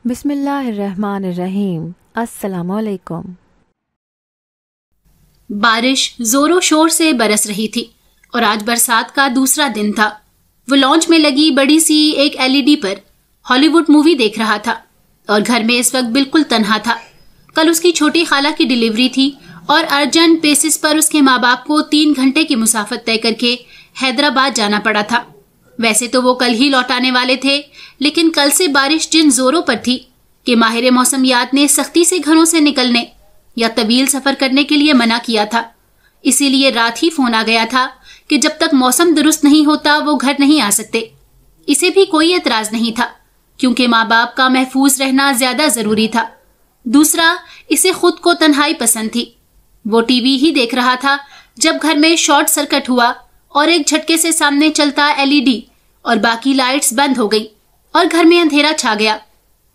بسم اللہ الرحمن الرحیم۔ السلام علیکم۔ بارش زور و شور سے برس رہی تھی اور آج برسات کا دوسرا دن تھا۔ وہ لانچ میں لگی بڑی سی ایک LED پر ہالی ووڈ مووی دیکھ رہا تھا اور گھر میں اس وقت بالکل تنہا تھا۔ کل اس کی چھوٹی خالہ کی ڈیلیوری تھی اور ارجنٹ بیسس پر اس کے ماں باپ کو 3 گھنٹے کی مسافت طے کر کے حیدرآباد جانا پڑا تھا۔ ویسے تو وہ کل ہی لوٹانے والے تھے، لیکن کل سے بارش جن زوروں پر تھی کہ ماہر موسمیات نے سختی سے گھروں سے نکلنے یا طویل سفر کرنے کے لیے منع کیا تھا۔ اسی لیے رات ہی فون آ گیا تھا کہ جب تک موسم درست نہیں ہوتا وہ گھر نہیں آ سکتے۔ اسے بھی کوئی اعتراض نہیں تھا کیونکہ ماں باپ کا محفوظ رہنا زیادہ ضروری تھا۔ دوسرا، اسے خود کو تنہائی پسند تھی۔ وہ ٹی وی ہی دیکھ رہا تھا جب گھر میں شارٹ سرکٹ ہوا اور ایک جھٹکے سے سامنے چلتا LED اور باقی لائٹس بند ہو گئی اور گھر میں اندھیرا چھا گیا۔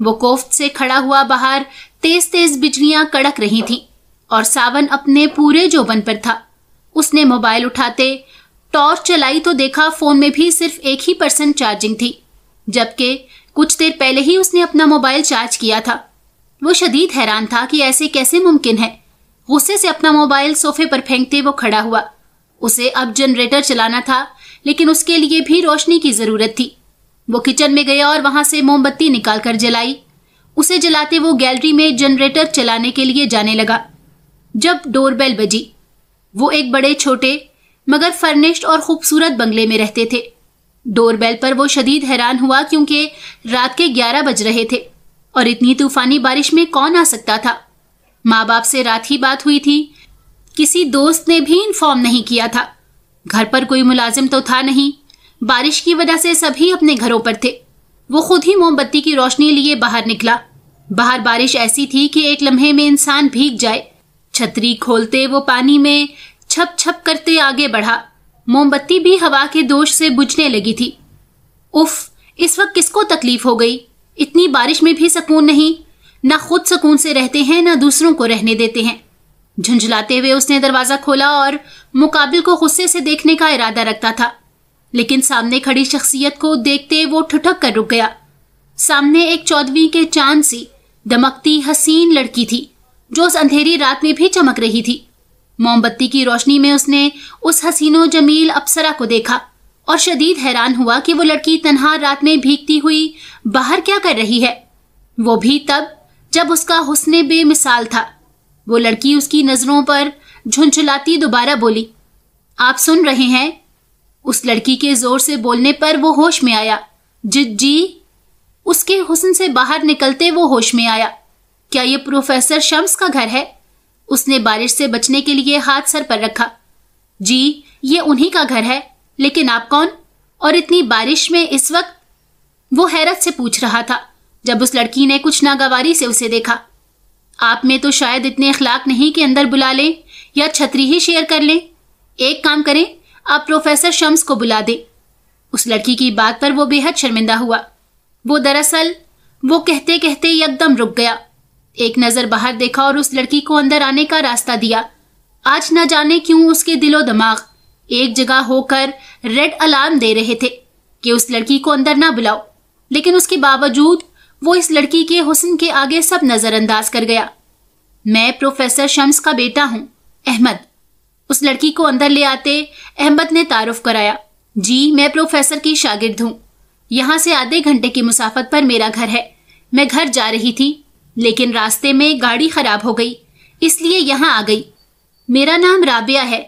وہ کوفت سے کھڑا ہوا باہر تیز تیز بجلیاں کڑک رہی تھیں اور ساون اپنے پورے جوبن پر تھا۔ اس نے موبائل اٹھاتے ٹارچ چلائی تو دیکھا فون میں بھی صرف 1% چارجنگ تھی، جبکہ کچھ دیر پہلے ہی اس نے اپنا موبائل چارج کیا تھا۔ وہ شدید حیران تھا کہ ایسے کیسے ممکن ہے۔ غصے سے اپنا موبائل صوفے پر پھینکتے وہ کھڑا ہوا۔ اسے اب جنریٹر چلانا تھا، لیکن اس کے لیے بھی روشنی کی ضرورت تھی۔ وہ کچن میں گیا اور وہاں سے موم بتی نکال کر جلائی۔ اسے جلاتے وہ گیلری میں جنریٹر چلانے کے لیے جانے لگا جب ڈور بیل بجی۔ وہ ایک بڑے چھوٹے مگر فرنشڈ اور خوبصورت بنگلے میں رہتے تھے۔ ڈور بیل پر وہ شدید حیران ہوا کیونکہ رات کے 11 بج رہے تھے اور اتنی طوفانی بارش میں کون آ سکتا تھا۔ ماں باپ سے رات ہی بات ہوئی تھی، کسی دوست نے بھی انفارم نہیں کیا تھا۔ گھر پر کوئی ملازم تو تھا نہیں، بارش کی وجہ سے سبھی اپنے گھروں پر تھے۔ وہ خود ہی موم بتی کی روشنی لیے باہر نکلا۔ باہر بارش ایسی تھی کہ ایک لمحے میں انسان بھیگ جائے۔ چھتری کھولتے وہ پانی میں چھپ چھپ کرتے آگے بڑھا۔ موم بتی بھی ہوا کے دوش سے بجھنے لگی تھی۔ اف، اس وقت کس کو تکلیف ہو گئی؟ اتنی بارش میں بھی سکون نہیں، نہ خود سکون سے رہتے ہیں نہ دوسروں کو رہنے دیتے ہیں۔ جھنجھلاتے ہوئے اس نے دروازہ کھولا اور مقابل کو غصے سے دیکھنے کا ارادہ رکھتا تھا، لیکن سامنے کھڑی شخصیت کو دیکھتے وہ ٹھٹک کر رک گیا۔ سامنے ایک 14ویں کے چاند سی دمکتی حسین لڑکی تھی جو اس اندھیری رات میں بھی چمک رہی تھی۔ موم بتی کی روشنی میں اس نے اس حسین و جمیل اپسرا کو دیکھا اور شدید حیران ہوا کہ وہ لڑکی تنہا رات میں بھیگتی ہوئی باہر کیا کر رہی ہے، وہ بھی تب جب اس کا حسن بے مثال تھا۔ وہ لڑکی اس کی نظروں پر جھنجھلاتی دوبارہ بولی، آپ سن رہے ہیں؟ اس لڑکی کے زور سے بولنے پر وہ ہوش میں آیا۔ جی، اس کے حسن سے باہر نکلتے وہ ہوش میں آیا۔ کیا یہ پروفیسر شمس کا گھر ہے؟ اس نے بارش سے بچنے کے لیے ہاتھ سر پر رکھا۔ جی، یہ انہی کا گھر ہے، لیکن آپ کون؟ اور اتنی بارش میں اس وقت؟ وہ حیرت سے پوچھ رہا تھا جب اس لڑکی نے کچھ ناگواری سے اسے دیکھا۔ آپ میں تو شاید اتنے اخلاق نہیں کہ اندر بلا لیں یا چھتری ہی شیئر کر لیں۔ ایک کام کریں، آپ پروفیسر شمس کو بلا دیں۔ اس لڑکی کی بات پر وہ بے حد شرمندہ ہوا۔ وہ کہتے کہتے یکدم رک گیا۔ ایک نظر باہر دیکھا اور اس لڑکی کو اندر آنے کا راستہ دیا۔ آج نہ جانے کیوں اس کے دل و دماغ ایک جگہ ہو کر ریڈ الارم دے رہے تھے کہ اس لڑکی کو اندر نہ بلاؤ، لیکن اس کے باوجود وہ اس لڑکی کے حسن کے آگے سب نظر انداز کر گیا۔ میں پروفیسر شمس کا بیٹا ہوں، احمد۔ اس لڑکی کو اندر لے آتے احمد نے تعارف کرایا۔ جی، میں پروفیسر کی شاگرد ہوں۔ یہاں سے آدھے گھنٹے کی مسافت پر میرا گھر ہے۔ میں گھر جا رہی تھی، لیکن راستے میں گاڑی خراب ہو گئی، اس لیے یہاں آ گئی۔ میرا نام رابعہ ہے،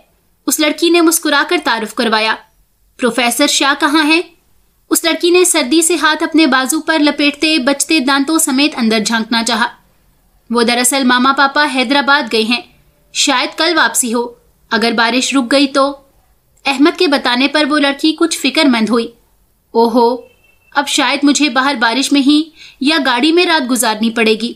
اس لڑکی نے مسکرا کر تعارف کروایا۔ پروفیسر شاہ کہاں ہیں؟ اس لڑکی نے سردی سے ہاتھ اپنے بازو پر لپیٹتے بچتے دانتوں سمیت اندر جھانکنا چاہا۔ وہ دراصل ماما پاپا حیدرآباد گئے ہیں، شاید کل واپسی ہو، اگر بارش رک گئی تو۔ احمد کے بتانے پر وہ لڑکی کچھ فکر مند ہوئی۔ اوہو، اب شاید مجھے باہر بارش میں ہی یا گاڑی میں رات گزارنی پڑے گی۔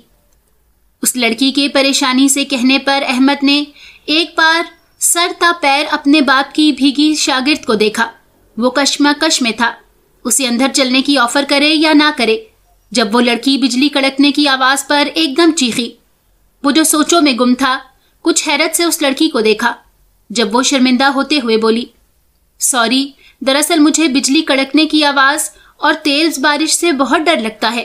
اس لڑکی کے پریشانی سے کہنے پر احمد نے ایک بار سر تا پیر اپنے باپ کی بھیگی شاگرد کو دیکھا۔ وہ کشمکش میں تھا، اسے اندر چلنے کی آفر کرے یا نہ کرے، جب وہ لڑکی بجلی کڑکنے کی آواز پر ایک دم چیخی۔ وہ جو سوچوں میں گم تھا، کچھ حیرت سے اس لڑکی کو دیکھا جب وہ شرمندہ ہوتے ہوئے بولی، سوری، دراصل مجھے بجلی کڑکنے کی آواز اور تیز بارش سے بہت ڈر لگتا ہے۔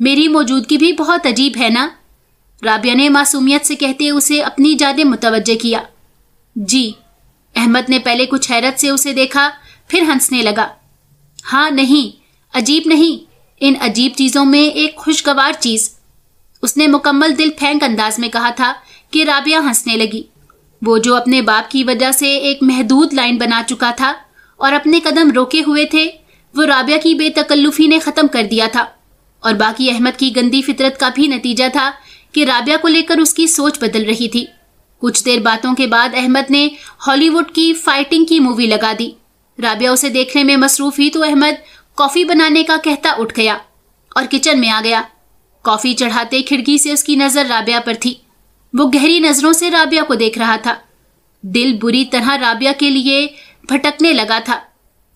میری موجودگی بھی بہت عجیب ہے نا؟ رابعہ نے معصومیت سے کہتے اسے اپنی جانب متوجہ کیا۔ جی۔ احمد نے پہلے کچھ حیرت سے اسے دیکھا، پھر ہنسنے لگا۔ ہاں نہیں، عجیب نہیں، ان عجیب چیزوں میں ایک خوشگوار چیز۔ اس نے مکمل دل پھینک انداز میں کہا تھا کہ رابعہ ہنسنے لگی۔ وہ جو اپنے باپ کی وجہ سے ایک محدود لائن بنا چکا تھا اور اپنے قدم روکے ہوئے تھے، وہ رابعہ کی بے تکلفی نے ختم کر دیا تھا، اور باقی احمد کی گندی فطرت کا بھی نتیجہ تھا کہ رابعہ کو لے کر اس کی سوچ بدل رہی تھی۔ کچھ دیر باتوں کے بعد احمد نے ہالی ووڈ کی فائٹنگ کی مووی لگا دی۔ رابعہ اسے دیکھنے میں مصروف ہوئی تو احمد کافی بنانے کا کہتا اٹھ گیا اور کچن میں آ گیا۔ کافی چڑھاتے کھڑکی سے اس کی نظر رابعہ پر تھی۔ وہ گہری نظروں سے رابعہ کو دیکھ رہا تھا۔ دل بری طرح رابعہ کے لیے بھٹکنے لگا تھا،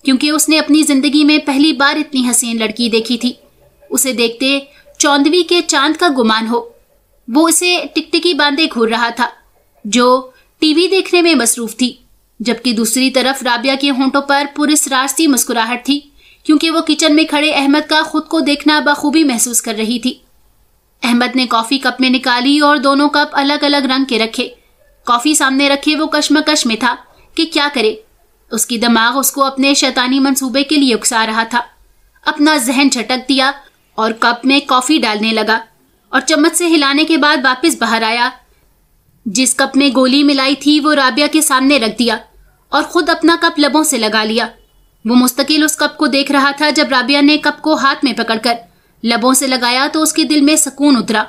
کیونکہ اس نے اپنی زندگی میں پہلی بار اتنی حسین لڑکی دیکھی تھی۔ اسے دیکھتے چوندوی کے چاند کا گمان ہو۔ وہ اسے ٹکٹکی باندھے گھور رہا تھا، جو ٹی وی دیکھنے میں مصروف تھی، جبکہ دوسری طرف رابعہ کے ہونٹوں پر پراسرار سی مسکراہٹ تھی، کیونکہ وہ کچن میں کھڑے احمد کا خود کو دیکھنا بخوبی محسوس کر رہی تھی۔ احمد نے کافی کپ میں نکالی اور دونوں کپ الگ الگ رنگ کے رکھے۔ کافی سامنے رکھے وہ کشمکش میں تھا کہ کیا کرے۔ اس کی دماغ اس کو اپنے شیطانی منصوبے کے لیے اکسا رہا تھا۔ اپنا ذہن جھٹک دیا اور کپ میں کافی ڈالنے لگا اور چمچ سے ہلانے کے بعد واپس باہر آیا۔ جس کپ میں گولی ملائی تھی وہ رابعہ کے سامنے رکھ دیا اور خود اپنا کپ لبوں سے لگا لیا۔ وہ مستقل اس کپ کو دیکھ رہا تھا۔ جب رابعہ نے کپ کو ہاتھ میں پکڑ کر لبوں سے لگایا تو اس کے دل میں سکون اترا۔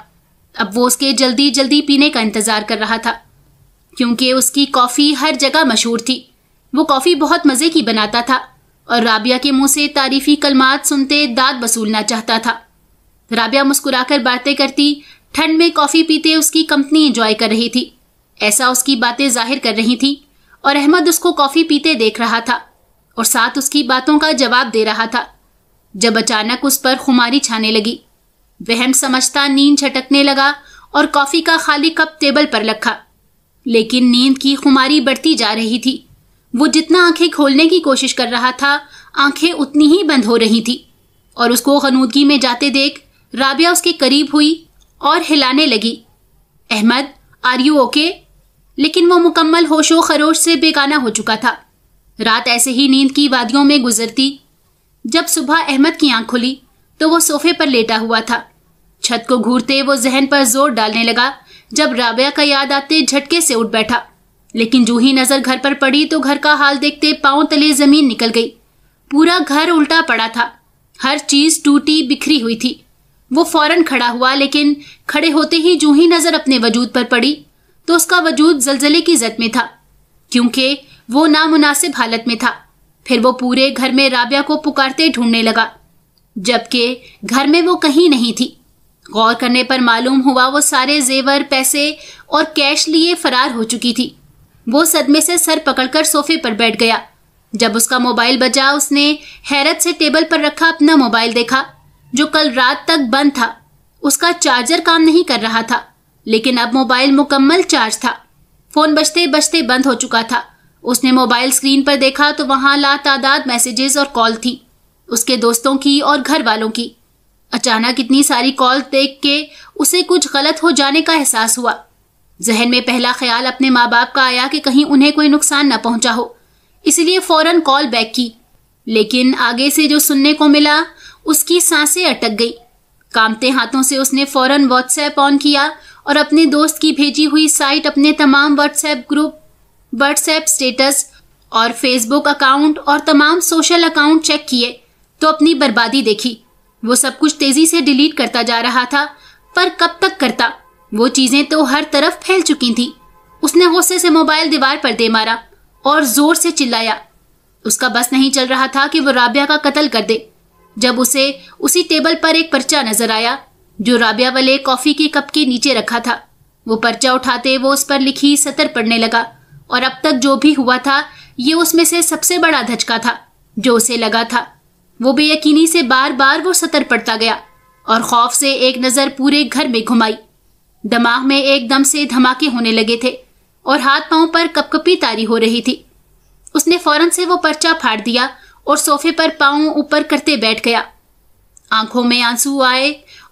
اب وہ اس کے جلدی جلدی پینے کا انتظار کر رہا تھا، کیونکہ اس کی کافی ہر جگہ مشہور تھی۔ وہ کافی بہت مزے کی بناتا تھا اور رابعہ کے منہ سے تعریفی کلمات سنتے داد وصولنا چاہتا تھا۔ رابعہ مسکرا کر باتیں کرتی، ٹھنڈ میں کافی پیتے اس کی کمپنی انجوائے کر رہی تھی، ایسا اس کی باتیں ظاہر کر رہی تھی، اور احمد اس کو کافی پیتے دیکھ رہا تھا اور ساتھ اس کی باتوں کا جواب دے رہا تھا۔ جب اچانک اس پر خماری چھانے لگی، وہم سمجھتا نیند جھٹکنے لگا اور کافی کا خالی کپ ٹیبل پر رکھا، لیکن نیند کی خماری بڑھتی جا رہی تھی۔ وہ جتنا آنکھیں کھولنے کی کوشش کر رہا تھا، آنکھیں اتنی ہی بند ہو رہی تھی، اور اس کو غنودگی میں جاتے دیکھ رابعہ اس کے قریب ہوئی اور ہلانے لگی۔ Ahmed, are you okay? لیکن وہ مکمل ہوش و خروش سے بیگانہ ہو چکا تھا۔ رات ایسے ہی نیند کی وادیوں میں گزرتی۔ جب صبح احمد کی آنکھ کھلی تو وہ صوفے پر لیٹا ہوا تھا۔ چھت کو گھورتے وہ ذہن پر زور ڈالنے لگا۔ جب رابعہ کا یاد آتے جھٹکے سے اٹھ بیٹھا، لیکن جو ہی نظر گھر پر پڑی تو گھر کا حال دیکھتے پاؤں تلے زمین نکل گئی۔ پورا گھر الٹا پڑا تھا، ہر چیز ٹوٹی بکھری ہوئی تھی۔ وہ فوراً کھڑا ہوا، لیکن کھڑے ہوتے ہی جو ہی نظر اپنے وجود پر پڑی تو اس کا وجود زلزلے کی زد میں تھا، کیونکہ وہ نامناسب حالت میں تھا۔ پھر وہ پورے گھر میں رابعہ کو پکارتے ڈھونڈنے لگا، جبکہ گھر میں وہ کہیں نہیں تھی۔ غور کرنے پر معلوم ہوا وہ سارے زیور، پیسے اور کیش لیے فرار ہو چکی تھی۔ وہ صدمے سے سر پکڑ کر صوفے پر بیٹھ گیا۔ جب اس کا موبائل بجا، اس نے حیرت سے ٹیبل پر رکھا اپنا موبائل دیکھا، جو کل رات تک بند تھا۔ اس کا چارجر کام نہیں کر رہا تھا، لیکن اب موبائل مکمل چارج تھا۔ فون بجتے بجتے بند ہو چکا تھا۔ اس نے موبائل اسکرین پر دیکھا تو وہاں لاتعداد میسیجز اور کال تھی، اس کے دوستوں کی اور گھر والوں کی۔ اچانک اتنی ساری کال دیکھ کے اسے کچھ غلط ہو جانے کا احساس ہوا۔ ذہن میں پہلا خیال اپنے ماں باپ کا آیا کہ کہیں انہیں کوئی نقصان نہ پہنچا ہو، اس لیے فوراً کال بیک کی، لیکن آگے سے جو سننے کو ملا اس کی سانسیں اٹک گئی۔ کامتے ہاتھوں سے اس نے فوراً واٹس ایپ آن کیا اور اپنے دوست کی بھیجی ہوئی سائٹ، اپنے تمام WhatsApp group, WhatsApp status اور فیس بک اکاؤنٹ اور تمام سوشل اکاؤنٹ چیک کیے تو اپنی بربادی دیکھی۔ وہ سب کچھ تیزی سے ڈیلیٹ کرتا جا رہا تھا، پر کب تک کرتا؟ وہ چیزیں تو ہر طرف پھیل چکی تھیں۔ اس نے غصے سے موبائل دیوار پر دے مارا اور زور سے چلایا۔ اس کا بس نہیں چل رہا تھا کہ وہ رابعہ کا قتل کر دے، جب اسے اسی ٹیبل پر ایک پرچہ نظر آیا جو رابعہ والے کافی کے کپ کے نیچے رکھا تھا۔ وہ پرچہ اٹھاتے وہ اس پر لکھی سطر پڑھنے لگا، اور اب تک جو بھی ہوا تھا یہ اس میں سے سب سے بڑا دھچکا تھا جو اسے لگا تھا۔ وہ بے یقینی سے بار بار وہ سطر پڑھتا گیا اور خوف سے ایک نظر پورے گھر میں گھمائی۔ دماغ میں ایک دم سے دھماکے ہونے لگے تھے اور ہاتھ پاؤں پر کپ کپی تاری ہو رہی تھی۔ اس نے فوراً سے وہ پرچہ پھاڑ دیا اور صوفے پر پاؤں اوپر کرتے بیٹھ گیا۔ آنکھوں میں آنسو آئے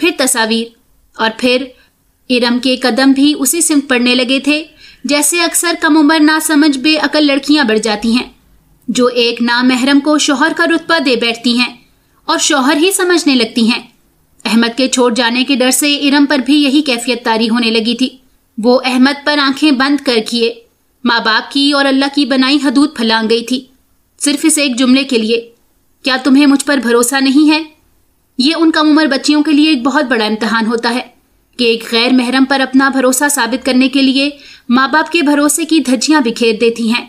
پھر تصاویر، اور پھر ارم کے قدم بھی اسی سمت پڑنے لگے تھے جیسے اکثر کم عمر ناسمجھ بے عقل لڑکیاں بڑھ جاتی ہیں جو ایک نامحرم کو شوہر کا رتبہ دے بیٹھتی ہیں اور شوہر ہی سمجھنے لگتی ہیں۔ احمد کے چھوڑ جانے کے ڈر سے ارم پر بھی یہی کیفیت طاری ہونے لگی تھی۔ وہ احمد پر آنکھیں بند کر کیے ماں باپ کی اور اللہ کی بنائی حدود پھلانگ گئی تھی، صرف اس ایک جملے کے لیے، کیا تمہیں مجھ پر بھروسہ نہیں ہے؟ یہ ان کم عمر بچیوں کے لیے ایک بہت بڑا امتحان ہوتا ہے کہ ایک غیر محرم پر اپنا بھروسہ ثابت کرنے کے لیے ماں باپ کے بھروسے کی دھجیاں بکھیر دیتی ہیں۔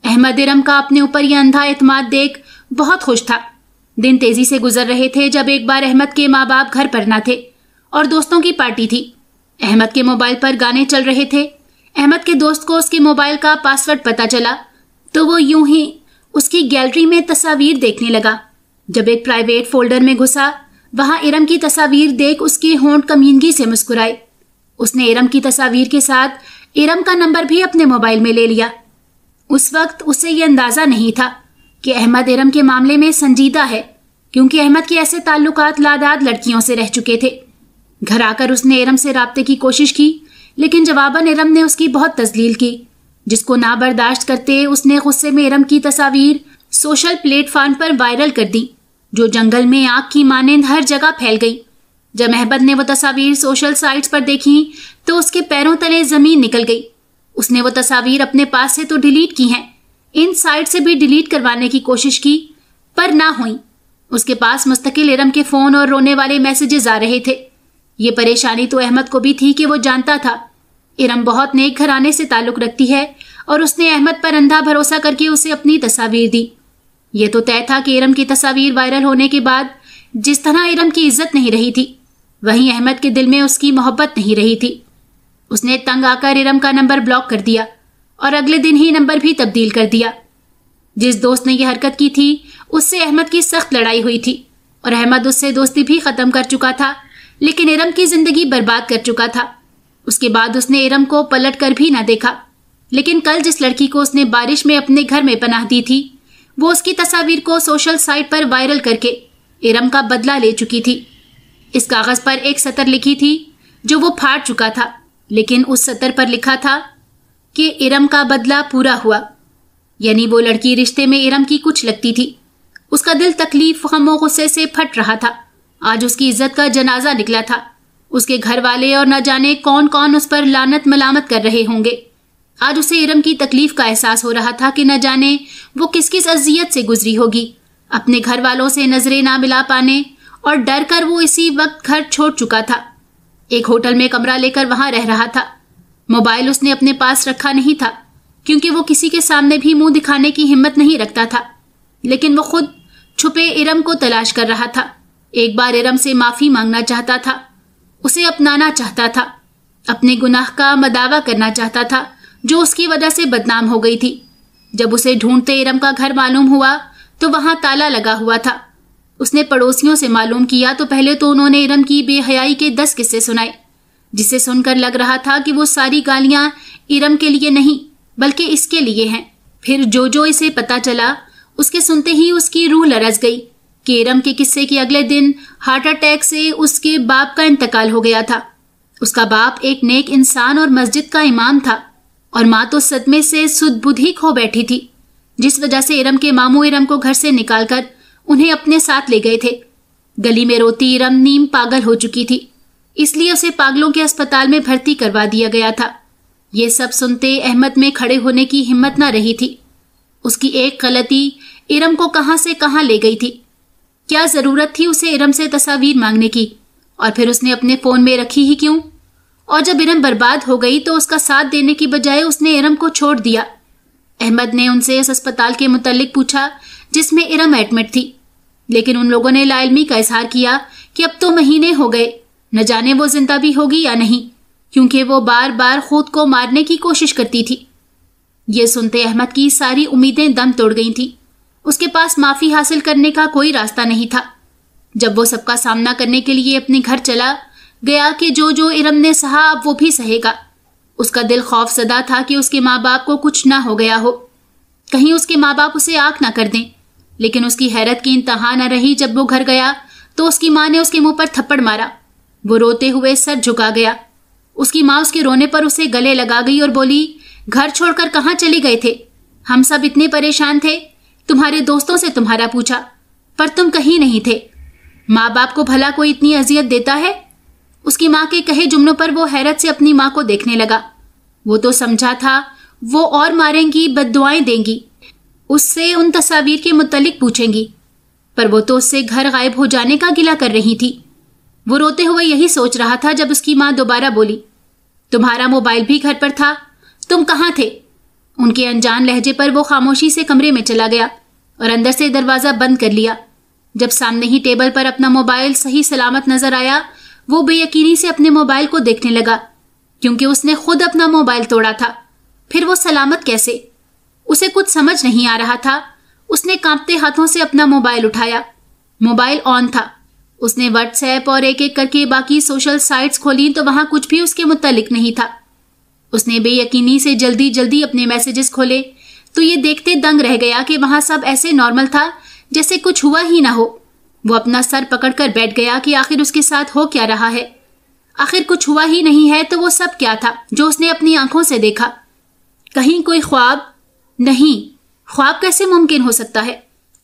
احمد ارم کا اپنے اوپر یہ اندھا اعتماد دیکھ بہت خوش تھا۔ دن تیزی سے گزر رہے تھے جب ایک بار احمد کے ماں باپ گھر پر نہ تھے اور دوستوں کی پارٹی تھی۔ احمد کے موبائل پر گانے چل رہے تھے۔ احمد کے دوست کو اس کے موبائل کا پاس ورڈ پتہ چلا تو وہ یوں ہی اس کی گیلری میں تصاویر دیکھنے لگا۔ جب ایک پرائیویٹ فولڈر میں گھسا، وہاں ارم کی تصاویر دیکھ اس کے ہونٹ کمینگی سے مسکرائے۔ اس نے ارم کی تصاویر کے ساتھ ارم کا نمبر بھی اپنے موبائل میں لے لیا۔ اس وقت اسے یہ اندازہ نہیں تھا کہ احمد ارم کے معاملے میں سنجیدہ ہے، کیونکہ احمد کے ایسے تعلقات لاداد لڑکیوں سے رہ چکے تھے۔ گھر آ کر اس نے ارم سے رابطے کی کوشش کی، لیکن جواباً ارم نے اس کی بہت تذلیل کی، جس کو نہ برداشت کرتے اس نے غصے میں ارم کی تصاویر سوشل پلیٹ فارم پر وائرل کر دی، جو جنگل میں آگ کی مانند ہر جگہ پھیل گئی۔ جب احمد نے وہ تصاویر سوشل سائٹس پر دیکھیں تو اس کے پیروں تلے زمین نکل گئی۔ اس نے وہ تصاویر اپنے پاس سے تو ڈیلیٹ کی ہیں، ان سائٹ سے بھی ڈیلیٹ کروانے کی کوشش کی، پر نہ ہوئیں۔ اس کے پاس مستقل ارم کے فون اور رونے والے میسیجز آ رہے تھے۔ یہ پریشانی تو احمد کو بھی تھی کہ وہ جانتا تھا ارم بہت نیک گھرانے سے تعلق رکھتی ہے اور اس نے احمد پر اندھا بھروسہ کر کے اسے اپنی تصاویر دی۔ یہ تو طے تھا کہ ارم کی تصاویر وائرل ہونے کے بعد جس طرح ارم کی عزت نہیں رہی تھی، وہیں احمد کے دل میں اس کی محبت نہیں رہی تھی۔ اس نے تنگ آ کر ارم کا نمبر بلاک کر دیا اور اگلے دن ہی نمبر بھی تبدیل کر دیا۔ جس دوست نے یہ حرکت کی تھی اس سے احمد کی سخت لڑائی ہوئی تھی اور احمد اس سے دوستی بھی ختم کر چکا تھا، لیکن ارم کی زندگی برباد کر چکا تھا۔ اس کے بعد اس نے ارم کو پلٹ کر بھی نہ دیکھا، لیکن کل جس لڑکی کو اس نے بارش میں اپنے گھر میں پناہ دی تھی، وہ اس کی تصاویر کو سوشل سائٹ پر وائرل کر کے ارم کا بدلہ لے چکی تھی۔ اس کاغذ پر ایک سطر لکھی تھی جو وہ پھاڑ چکا تھا، لیکن اس سطر پر لکھا تھا کہ ارم کا بدلہ پورا ہوا، یعنی وہ لڑکی رشتے میں ارم کی کچھ لگتی تھی۔ اس کا دل تکلیف، غم و غصے سے پھٹ رہا تھا۔ آج اس کی عزت کا جنازہ نکلا تھا۔ اس کے گھر والے اور نہ جانے کون کون اس پر لعنت ملامت کر رہے ہوں گے۔ آج اسے ارم کی تکلیف کا احساس ہو رہا تھا کہ نہ جانے وہ کس کس اذیت سے گزری ہوگی، اپنے گھر والوں سے نظریں نہ ملا پانے، اور ڈر کر وہ اسی وقت گھر چھوڑ چکا تھا۔ ایک ہوٹل میں کمرہ لے کر وہاں رہ رہا تھا۔ موبائل اس نے اپنے پاس رکھا نہیں تھا، کیونکہ وہ کسی کے سامنے بھی منہ دکھانے کی ہمت نہیں رکھتا تھا، لیکن وہ خود چھپے ارم کو تلاش کر رہا تھا۔ ایک بار ارم سے معافی مانگنا چاہتا تھا، اسے اپنانا چاہتا تھا، اپنے گناہ کا مداوع کرنا چاہتا تھا جو اس کی وجہ سے بدنام ہو گئی تھی۔ جب اسے ڈھونڈتے ارم کا گھر معلوم ہوا تو وہاں تالا لگا ہوا تھا۔ اس نے پڑوسیوں سے معلوم کیا تو پہلے تو انہوں نے ارم کی بے حیائی کے 10 قصے سنائے، جسے سن کر لگ رہا تھا کہ وہ ساری گالیاں ارم کے لیے نہیں بلکہ اس کے لیے ہیں۔ پھر جو اسے پتا چلا، اس کے سنتے ہی اس کی روح لرز گئی کہ ارم کے قصے کے اگلے دن ہارٹ اٹیک سے اس کے باپ کا انتقال ہو گیا تھا۔ اس کا باپ ایک نیک انسان اور مسجد کا امام تھا، اور ماں تو صدمے سے سدھ بدھ ہی کھو بیٹھی تھی، جس وجہ سے ارم کے ماموں ارم کو گھر سے نکال کر انہیں اپنے ساتھ لے گئے تھے۔ گلی میں روتی ارم نیم پاگل ہو چکی تھی، اس لیے اسے پاگلوں کے اسپتال میں بھرتی کروا دیا گیا تھا۔ یہ سب سنتے احمد میں کھڑے ہونے کی ہمت نہ رہی تھی۔ اس کی ایک غلطی ارم کو کہاں سے کہاں لے گئی تھی۔ کیا ضرورت تھی اسے ارم سے تصاویر مانگنے کی، اور پھر اس نے اپنے فون میں رکھی ہی کیوں؟ اور جب ارم برباد ہو گئی تو اس کا ساتھ دینے کی بجائے اس نے ارم کو چھوڑ دیا۔ احمد نے ان سے اس اسپتال کے متعلق پوچھا جس میں ارم ایڈمٹ تھی، لیکن ان لوگوں نے لا علمی کا اظہار کیا کہ اب تو مہینے ہو گئے، نہ جانے وہ زندہ بھی ہوگی یا نہیں، کیونکہ وہ بار بار خود کو مارنے کی کوشش کرتی تھی۔ یہ سنتے احمد کی ساری امیدیں دم توڑ گئی تھیں۔ اس کے پاس معافی حاصل کرنے کا کوئی راستہ نہیں تھا۔ جب وہ سب کا سامنا کرنے کے لیے اپنے گھر چلا گیا کہ جو ارم نے سہا اب وہ بھی سہے گا، اس کا دل خوف زدہ تھا کہ اس کے ماں باپ کو کچھ نہ ہو گیا ہو، کہیں اس کے ماں باپ اسے آنکھ نہ کر دیں۔ لیکن اس کی حیرت کی انتہا نہ رہی جب وہ گھر گیا تو اس کی ماں نے اس کے منہ پر تھپڑ مارا وہ روتے ہوئے سر جھکا گیا۔ اس کی ماں اس کے رونے پر اسے گلے لگا گئی اور بولی، گھر چھوڑ کر کہاں چلے گئے تھے؟ ہم سب اتنے پریشان تھے، تمہارے دوستوں سے تمہارا پوچھا، پر تم کہیں نہیں تھے۔ ماں باپ کو بھلا کوئی اتنی اذیت دیتا ہے؟ اس کی ماں کے کہے جملوں پر وہ حیرت سے اپنی ماں کو دیکھنے لگا۔ وہ تو سمجھا تھا وہ اور ماریں گی، بد دعائیں دیں گی، اس سے ان تصاویر کے متعلق پوچھیں گی، پر وہ تو اس سے گھر غائب ہو جانے کا گلہ کر رہی تھی۔ وہ روتے ہوئے یہی سوچ رہا تھا جب اس کی ماں دوبارہ بولی، تمہارا موبائل بھی گھر پر تھا، تم کہاں تھے؟ ان کے انجان لہجے پر وہ خاموشی سے کمرے میں چلا گیا اور اندر سے دروازہ بند کر لیا۔ جب سامنے ہی ٹیبل پر اپنا موبائل صحیح سلامت نظر آیا، وہ بے یقینی سے اپنے موبائل کو دیکھنے لگا، کیونکہ اس نے خود اپنا موبائل توڑا تھا۔ پھر وہ سلامت کیسے؟ اسے کچھ سمجھ نہیں آ رہا تھا۔ اس نے کانپتے ہاتھوں سے اپنا موبائل اٹھایا۔ موبائل آن تھا۔ اس نے واٹس ایپ اور ایک ایک کر کے باقی سوشل سائٹس کھولیں تو وہاں کچھ بھی اس کے متعلق نہیں تھا۔ اس نے بے یقینی سے جلدی اپنے میسیجز کھولے تو یہ دیکھتے دنگ رہ گیا کہ وہاں سب ایسے نارمل تھا جیسے کچھ ہوا ہی نہ ہو۔ وہ اپنا سر پکڑ کر بیٹھ گیا کہ آخر اس کے ساتھ ہو کیا رہا ہے؟ آخر کچھ ہوا ہی نہیں ہے تو وہ سب کیا تھا جو اس نے اپنی آنکھوں سے دیکھا؟ کہیں کوئی خواب؟ نہیں، خواب کیسے ممکن ہو سکتا ہے؟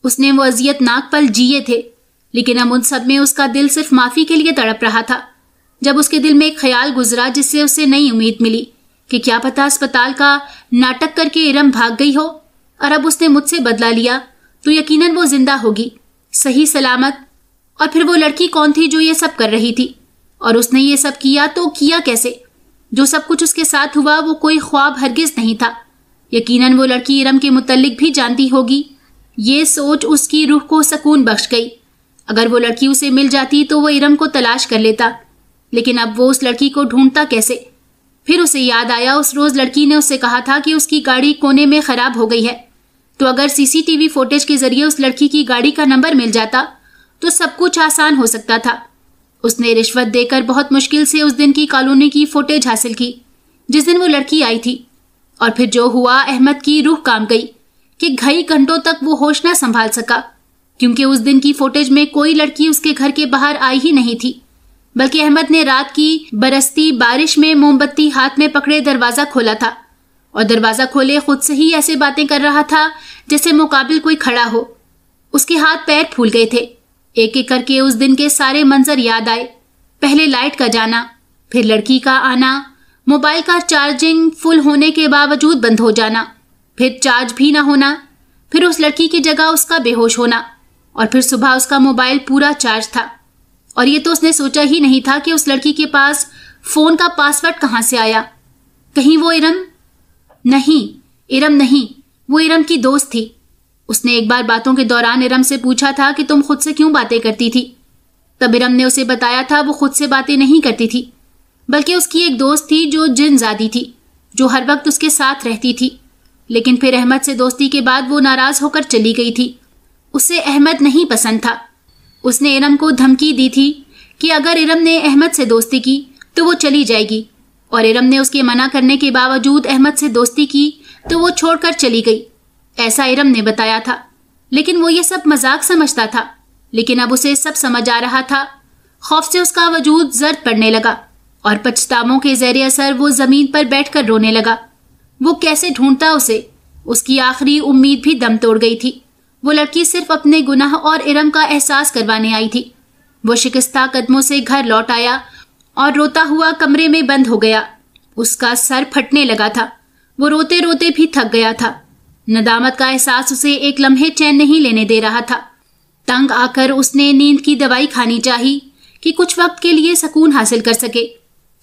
اس نے وہ اذیت ناک پل جیے تھے، لیکن اب ان سب میں اس کا دل صرف معافی کے لیے تڑپ رہا تھا۔ جب اس کے دل میں ایک خیال گزرا جس سے اسے نئی امید ملی کہ کیا پتہ اسپتال کا ناٹک کر کے ارم بھاگ گئی ہو اور اب اس نے مجھ سے بدلہ لیا تو یقیناً وہ زندہ ہوگی، صحیح سلامت۔ اور پھر وہ لڑکی کون تھی جو یہ سب کر رہی تھی؟ اور اس نے یہ سب کیا تو کیا کیسے؟ جو سب کچھ اس کے ساتھ ہوا وہ کوئی خواب ہرگز نہیں تھا۔ یقیناً وہ لڑکی ارم کے متعلق بھی جانتی ہوگی۔ یہ سوچ اس کی روح کو سکون بخش گئی۔ اگر وہ لڑکی اسے مل جاتی تو وہ ارم کو تلاش کر لیتا، لیکن اب وہ اس لڑکی کو ڈھونڈتا کیسے؟ پھر اسے یاد آیا اس روز لڑکی نے اس سے کہا تھا کہ اس کی گاڑی کونے میں خراب ہو گئی ہے، تو اگر CCTV فوٹیج کے ذریعے اس لڑکی کی گاڑی کا نمبر مل جاتا تو سب کچھ آسان ہو سکتا تھا۔ اس نے رشوت دے کر بہت مشکل سے اس دن کی کالونی کی فوٹیج حاصل کی جس دن وہ لڑکی آئی تھی، اور پھر جو ہوا، احمد کی روح کانپ گئی کہ کئی گھنٹوں تک وہ ہوش نہ سنبھال سکا، کیونکہ اس دن کی فوٹیج میں کوئی لڑکی اس کے گھر کے باہر آئی ہی نہیں تھی، بلکہ احمد نے رات کی برستی بارش میں موم بتی ہاتھ میں پکڑے دروازہ کھولا تھا، اور دروازہ کھولے خود سے ہی ایسے باتیں کر رہا تھا جیسے مقابل کوئی کھڑا ہو۔ اس کے ہاتھ پیر پھول گئے تھے۔ ایک ایک کر کے اس دن کے سارے منظر یاد آئے، پہلے لائٹ کا جانا، پھر لڑکی کا آنا، موبائل کا چارجنگ فل ہونے کے باوجود بند ہو جانا، پھر چارج بھی نہ ہونا، پھر اس لڑکی کی جگہ اس کا بے ہوش ہونا، اور پھر صبح اس کا موبائل پورا چارج تھا۔ اور یہ تو اس نے سوچا ہی نہیں تھا کہ اس لڑکی کے پاس فون کا پاسورڈ کہاں سے آیا۔ کہیں وہ ارم؟ نہیں، ارم نہیں، وہ ارم کی دوست تھی۔ اس نے ایک بار باتوں کے دوران ارم سے پوچھا تھا کہ تم خود سے کیوں باتیں کرتی تھی؟ تب ارم نے اسے بتایا تھا وہ خود سے باتیں نہیں کرتی تھی، بلکہ اس کی ایک دوست تھی جو جن زادی تھی، جو ہر وقت اس کے ساتھ رہتی تھی، لیکن پھر احمد سے دوستی کے بعد وہ ناراض ہو کر چلی گئی تھی۔ اسے احمد نہیں پسند تھا۔ اس نے ارم کو دھمکی دی تھی کہ اگر ارم نے احمد سے دوستی کی تو وہ چلی جائے گی، اور ارم نے اس کے منع کرنے کے باوجود احمد سے دوستی کی تو وہ چھوڑ کر چلی گئی، ایسا ارم نے بتایا تھا۔ لیکن وہ یہ سب مذاق سمجھتا تھا، لیکن اب اسے سب سمجھ آ رہا تھا۔ خوف سے اس کا وجود زرد پڑنے لگا، اور پچھتاووں کے زیر اثر وہ زمین پر بیٹھ کر رونے لگا۔ وہ کیسے ڈھونڈتا اسے؟ اس کی آخری امید بھی دم توڑ گئی تھی۔ وہ لڑکی صرف اپنے گناہ اور ارم کا احساس کروانے آئی تھی۔ وہ شکستہ قدموں سے گھر لوٹ آیا اور روتا ہوا کمرے میں بند ہو گیا۔ اس کا سر پھٹنے لگا تھا۔ وہ روتے روتے بھی تھک گیا تھا۔ ندامت کا احساس اسے ایک لمحے چین نہیں لینے دے رہا تھا۔ تنگ آ کر اس نے نیند کی دوائی کھانی چاہی کہ کچھ وقت کے لیے سکون حاصل کر سکے۔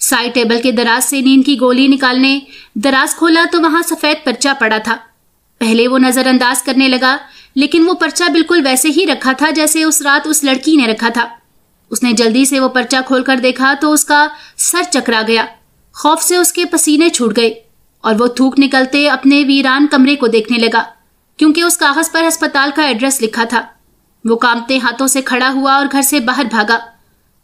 سائڈ ٹیبل کے دراز سے نیند کی گولی نکالنے دراز کھولا تو وہاں سفید پرچہ پڑا تھا۔ پہلے وہ نظر انداز کرنے لگا، لیکن وہ پرچہ بالکل ویسے ہی رکھا تھا جیسے اس رات اس لڑکی نے رکھا تھا۔ اس نے جلدی سے وہ پرچہ کھول کر دیکھا تو اس کا سر چکرا گیا۔ خوف سے اس کے پسینے چھوٹ گئے اور وہ تھوک نکلتے اپنے ویران کمرے کو دیکھنے لگا، کیونکہ اس کاغذ پر ہسپتال کا ایڈریس لکھا تھا۔ وہ کانپتے ہاتھوں سے کھڑا ہوا اور گھر سے باہر بھاگا۔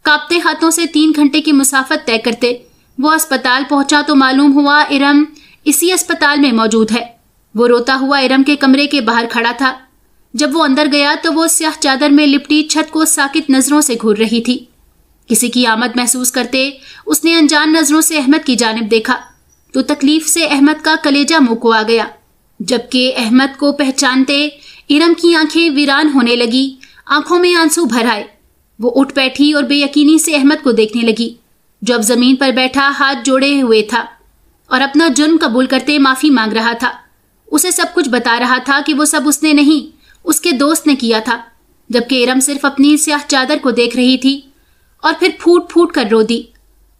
کانپتے ہاتھوں سے 3 گھنٹے کی مسافت طے کرتے وہ اسپتال پہنچا تو معلوم ہوا ارم اسی اسپتال میں موجود ہے۔ وہ روتا ہوا ارم کے کمرے کے باہر کھڑا تھا۔ جب وہ اندر گیا تو وہ سیاہ چادر میں لپٹی چھت کو ساکت نظروں سے گھور رہی تھی۔ کسی کی آمد محسوس کرتے اس نے انجان نظروں سے احمد کی جانب دیکھا تو تکلیف سے احمد کا کلیجہ منہ کو آ گیا، جبکہ احمد کو پہچانتے ارم کی آنکھیں ویران ہونے لگی، آنکھوں میں آنسو بھر آئے۔ وہ اٹھ بیٹھی اور بے یقینی سے احمد کو دیکھنے لگی، جو اب زمین پر بیٹھا ہاتھ جوڑے ہوئے تھا اور اپنا جرم قبول کرتے معافی مانگ رہا تھا۔ اسے سب کچھ بتا رہا تھا کہ وہ سب اس نے نہیں، اس کے دوست نے کیا تھا، جبکہ ارم صرف اپنی سیاہ چادر کو دیکھ رہی تھی اور پھر پھوٹ پھوٹ کر رو دی۔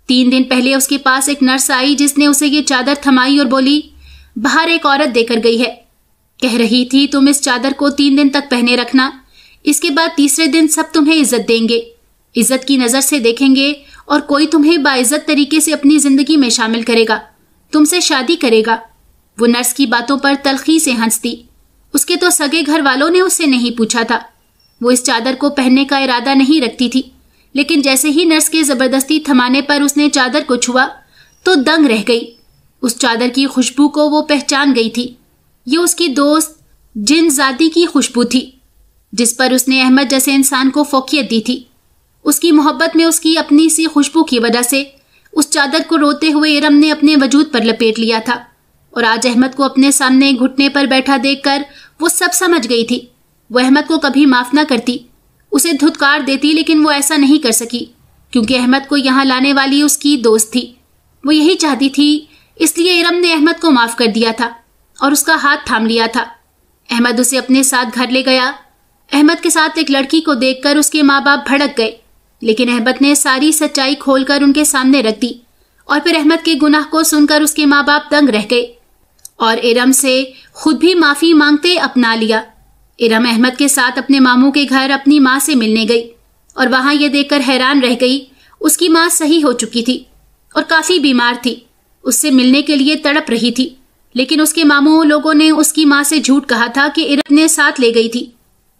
3 دن پہلے اس کے پاس ایک نرس آئی جس نے اسے یہ چادر تھمائی اور بولی، باہر ایک عورت دے کر گئی ہے، کہہ رہی تھی تم اس چادر کو 3 دن تک پہنے رکھنا، اس کے بعد تیسرے دن سب تمہیں عزت دیں گے، عزت کی نظر سے دیکھیں گے اور کوئی تمہیں باعزت طریقے سے اپنی زندگی میں شامل کرے گا، تم سے شادی کرے گا۔ وہ نرس کی باتوں پر تلخی سے ہنستی۔ اس کے تو سگے گھر والوں نے اس سے نہیں پوچھا تھا، وہ اس چادر کو پہننے کا ارادہ نہیں رکھتی تھی، لیکن جیسے ہی نرس کے زبردستی تھمانے پر اس نے چادر کو چھوا تو دنگ رہ گئی۔ اس چادر کی خوشبو کو وہ پہچان گئی تھی، یہ اس کی دوست جن زادی کی خوشبو تھی، جس پر اس نے احمد جیسے انسان کو فوقیت دی تھی۔ اس کی محبت میں اس کی اپنی سی خوشبو کی وجہ سے اس چادر کو روتے ہوئے ارم نے اپنے وجود پر لپیٹ لیا تھا، اور آج احمد کو اپنے سامنے گھٹنے پر بیٹھا دیکھ کر وہ سب سمجھ گئی تھی۔ وہ احمد کو کبھی معاف نہ کرتی، اسے دھتکار دیتی، لیکن وہ ایسا نہیں کر سکی کیونکہ احمد کو یہاں لانے والی اس کی دوست تھی۔ وہ یہی چاہتی تھی، اس لیے ارم نے احمد کو معاف کر دیا تھا اور اس کا ہاتھ تھام لیا تھا۔ احمد اسے اپنے ساتھ گھر لے گیا۔ احمد کے ساتھ ایک لڑکی کو دیکھ کر اس کے ماں باپ بھڑک گئے، لیکن احمد نے ساری سچائی کھول کر ان کے سامنے رکھ دی، اور پھر احمد کے گناہ کو سن کر اس کے ماں باپ دنگ رہ گئے اور ارم سے خود بھی معافی مانگتے اپنا لیا۔ ارم احمد کے ساتھ اپنے ماموں کے گھر اپنی ماں سے ملنے گئی اور وہاں یہ دیکھ کر حیران رہ گئی، اس کی ماں صحیح ہو چکی تھی اور کافی بیمار تھی، اس سے ملنے کے لیے تڑپ رہی تھی، لیکن اس کے ماموں لوگوں نے اس کی ماں سے جھوٹ کہا تھا کہ ارم نے ساتھ لے گئی تھی،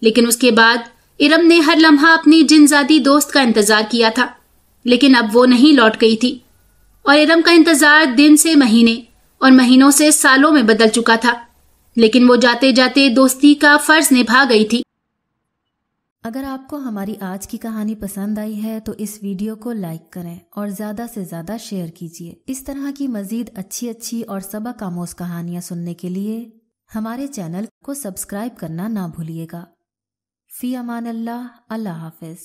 لیکن اس کے بعد ارم نے ہر لمحہ اپنی جنزادی دوست کا انتظار کیا تھا، لیکن اب وہ نہیں لوٹ گئی تھی، اور ارم کا انتظار دن سے مہینے اور مہینوں سے سالوں میں بدل چکا تھا، لیکن وہ جاتے جاتے دوستی کا فرض نبھا گئی تھی۔ اگر آپ کو ہماری آج کی کہانی پسند آئی ہے تو اس ویڈیو کو لائک کریں اور زیادہ سے زیادہ شیئر کیجیے۔ اس طرح کی مزید اچھی اور سبق آموز کہانیاں سننے کے لیے ہمارے چینل کو سبسکرائب کرنا نہ بھولیے گا۔ فی امان اللہ، اللہ حافظ۔